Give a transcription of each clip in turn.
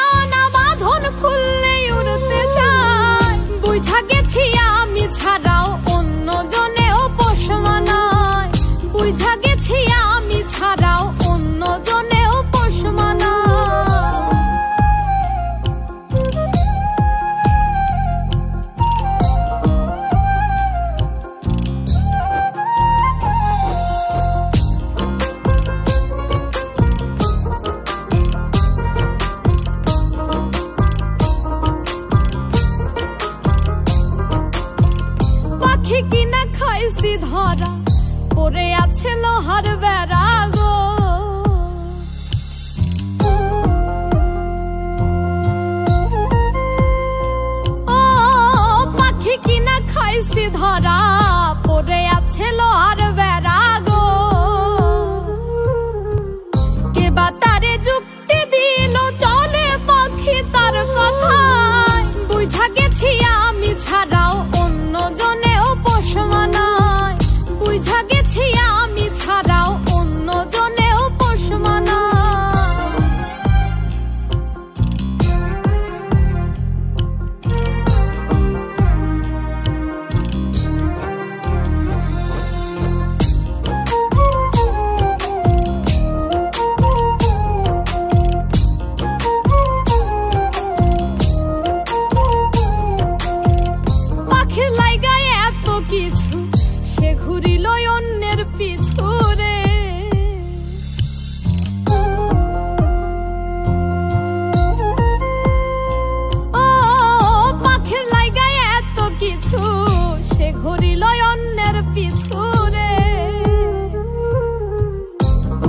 শিয়ানা বাঁধন খুললে উড়তে চায়। বুঝা গেছি আমি ছাড়াও অন্য জনেও পোষ মানায়। বুঝা গেছি আমি ছাড়াও অন্য জনেও পোষ মানায়। পাখি কিনা খাইছি ধরা পড়ে আছে লোহার বেড়া গো। ও পাখি কিনা খাইছি ধরা পড়ে আছে লোহার বেড়া গো। কে বা তারে যুক্তি দিল চলে পাখি তার কথায়। বুঝা গেছি আমি ছাড়াও অন্য জনেও পোষ মানায়। বুঝা গেছি আমি ছাড়াও অন্য জনেও পোষ মানায়। পাখি লাইগায় এত কিছু সে ঘুরিল অন্যের পিছু রে। ও পাখির লাইগায় এত কিছু সে ঘুরিল অন্যের পিছু রে।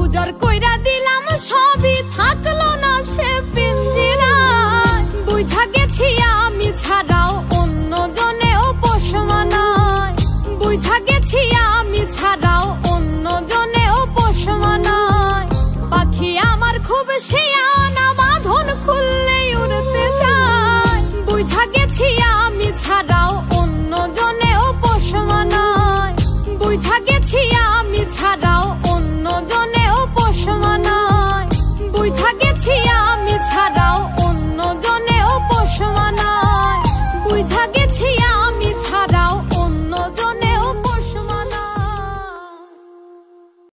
উজাড় কইরা দিলাম সবই থাকলো না সে পিঞ্জিরায়। বুঝা গেছি আমি ছাড়াও অন্য জনেও পোষ মানায়। বুঝা গেছি আমি ছাড়াও অন্য জনেও পোষ মানায়। পাখি আমার খুব শিয়ানা বাঁধন খুললে উড়তে চায়। বুঝা গেছি আমি ছাড়াও অন্য জনেও পোষ মানায়। বুঝা গেছি আমি ছাড়াও অন্য জনেও পোষ মানায়। বুঝা গেছি আমি ছাড়াও অন্য জনেও পোষ মানায়। বুঝা গেছি